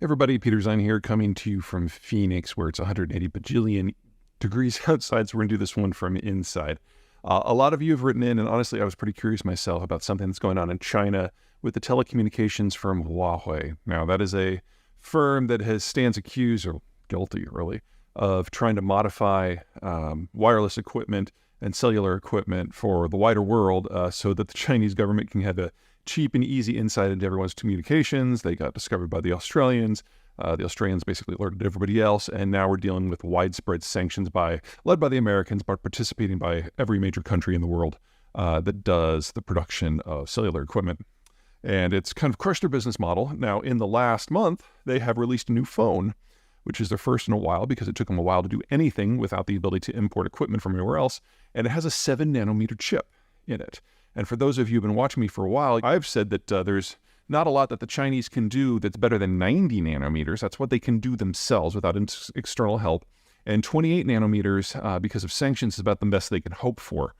Everybody, Peter Zeihan here, coming to you from Phoenix, where it's 180 bajillion degrees outside, so we're going to do this one from inside. A lot of you have written in, and honestly, I was pretty curious myself about something that's going on in China with the telecommunications firm Huawei. Now, that is a firm that stands accused, or guilty really, of trying to modify wireless equipment and cellular equipment for the wider world so that the Chinese government can have a cheap and easy insight into everyone's communications. They got discovered by the Australians. The Australians basically alerted everybody else, and now we're dealing with widespread sanctions led by the Americans, but participating by every major country in the world that does the production of cellular equipment. And it's kind of crushed their business model. Now, in the last month, they have released a new phone, which is their first in a while because it took them a while to do anything without the ability to import equipment from anywhere else. And it has a 7-nanometer chip in it. And for those of you who've been watching me for a while, I've said that there's not a lot that the Chinese can do that's better than 90 nanometers. That's what they can do themselves without external help. And 28 nanometers, because of sanctions, is about the best they can hope for.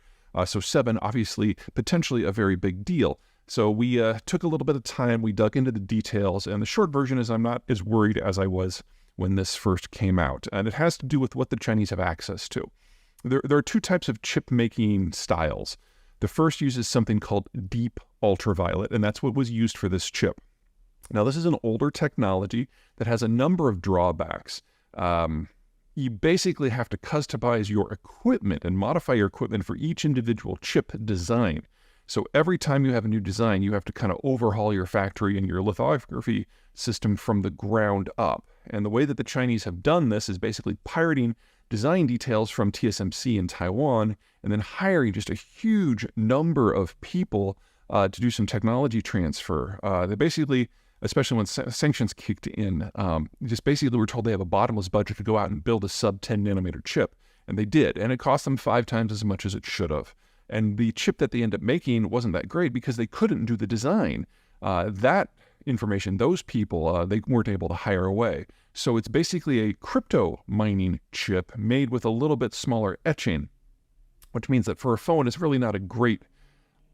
So 7, obviously, potentially a very big deal. So we took a little bit of time, we dug into the details, and the short version is I'm not as worried as I was when this first came out. And it has to do with what the Chinese have access to. There are two types of chip-making styles. The first uses something called deep ultraviolet, and that's what was used for this chip. Now, this is an older technology that has a number of drawbacks. You basically have to customize your equipment and modify your equipment for each individual chip design. So every time you have a new design, you have to kind of overhaul your factory and your lithography system from the ground up. And the way that the Chinese have done this is basically pirating design details from TSMC in Taiwan and then hiring just a huge number of people to do some technology transfer. They basically, especially when sanctions kicked in, just basically were told they have a bottomless budget to go out and build a sub-10 nanometer chip. And they did. And it cost them 5 times as much as it should have. And the chip that they ended up making wasn't that great because they couldn't do the design. That information, those people, they weren't able to hire away. So it's basically a crypto mining chip made with a little bit smaller etching, which means that for a phone, it's really not a great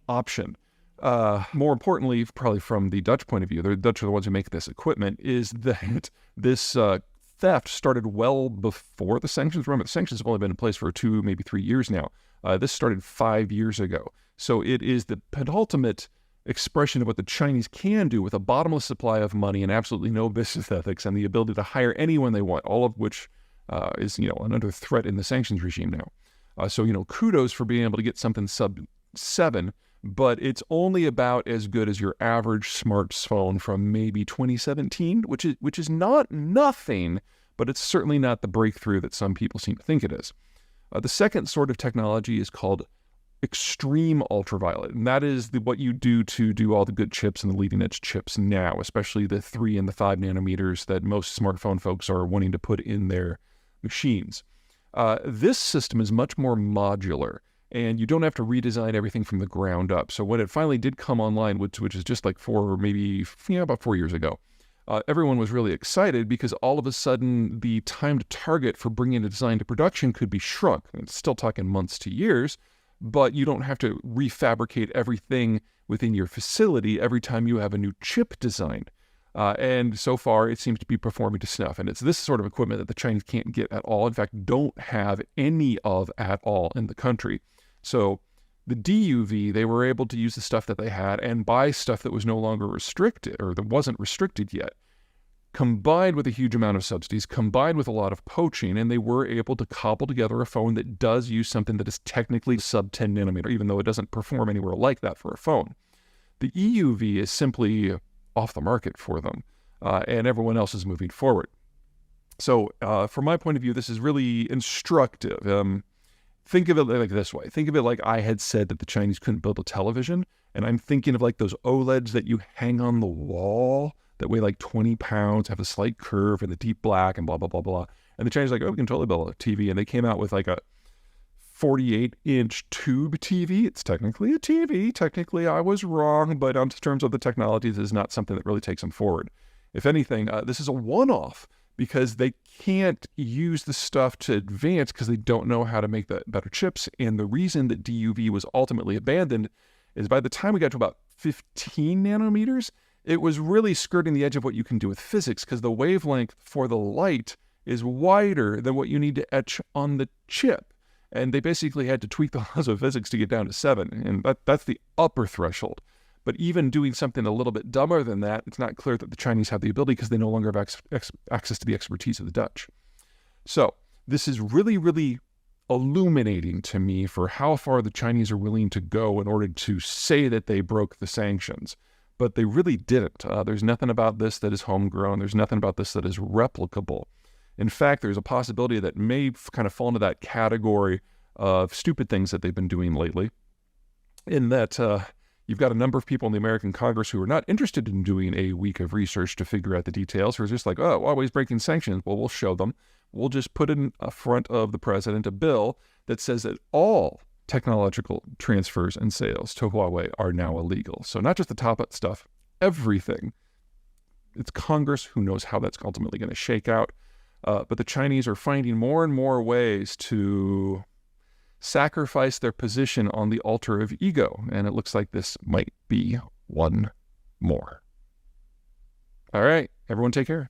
option. More importantly, probably from the Dutch point of view, the Dutch are the ones who make this equipment, is that this theft started well before the sanctions. Remember, the sanctions have only been in place for 2, maybe 3 years now. This started 5 years ago. So it is the penultimate expression of what the Chinese can do with a bottomless supply of money and absolutely no business ethics and the ability to hire anyone they want, all of which is, under threat in the sanctions regime now. So, kudos for being able to get something sub-7, but it's only about as good as your average smartphone from maybe 2017, which is not nothing, but it's certainly not the breakthrough that some people seem to think it is. The second sort of technology is called extreme ultraviolet, and that is what you do to do all the good chips and the leading edge chips now, especially the 3 and the 5 nanometers that most smartphone folks are wanting to put in their machines. This system is much more modular, and you don't have to redesign everything from the ground up. So when it finally did come online, which is just like about 4 years ago, everyone was really excited because all of a sudden the time to target for bringing a design to production could be shrunk. It's still talking months to years, but you don't have to refabricate everything within your facility every time you have a new chip designed. And so far, it seems to be performing to snuff. And it's this sort of equipment that the Chinese can't get at all. In fact, don't have any of at all in the country. So the DUV, they were able to use the stuff that they had and buy stuff that was no longer restricted, or that wasn't restricted yet, combined with a huge amount of subsidies, combined with a lot of poaching, and they were able to cobble together a phone that does use something that is technically sub-10 nanometer, even though it doesn't perform anywhere like that for a phone. The EUV is simply off the market for them, and everyone else is moving forward. So from my point of view, this is really instructive. Think of it like this way. Think of it like I had said that the Chinese couldn't build a television, and I'm thinking of like those OLEDs that you hang on the wall that weigh like 20 pounds, have a slight curve and the deep black and blah, blah, blah, blah. And the Chinese are like, oh, we can totally build a TV. And they came out with like a 48-inch tube TV. It's technically a TV. Technically, I was wrong, but in terms of the technology, this is not something that really takes them forward. If anything, this is a one-off because they can't use the stuff to advance because they don't know how to make the better chips. And the reason that DUV was ultimately abandoned is by the time we got to about 15 nanometers, it was really skirting the edge of what you can do with physics, because the wavelength for the light is wider than what you need to etch on the chip. And they basically had to tweak the laws of physics to get down to 7. And that's the upper threshold. But even doing something a little bit dumber than that, it's not clear that the Chinese have the ability, because they no longer have access to the expertise of the Dutch. So this is really, really illuminating to me for how far the Chinese are willing to go in order to say that they broke the sanctions. But they really didn't. There's nothing about this that is homegrown. There's nothing about this that is replicable. In fact, there's a possibility that may kind of fall into that category of stupid things that they've been doing lately, in that you've got a number of people in the American Congress who are not interested in doing a week of research to figure out the details, who are just like, oh, well, he's breaking sanctions. Well, we'll show them. We'll just put in front of the president a bill that says that all technological transfers and sales to Huawei are now illegal. So not just the top stuff, everything. It's Congress who knows how that's ultimately going to shake out. But the Chinese are finding more and more ways to sacrifice their position on the altar of ego. And it looks like this might be one more. All right, everyone take care.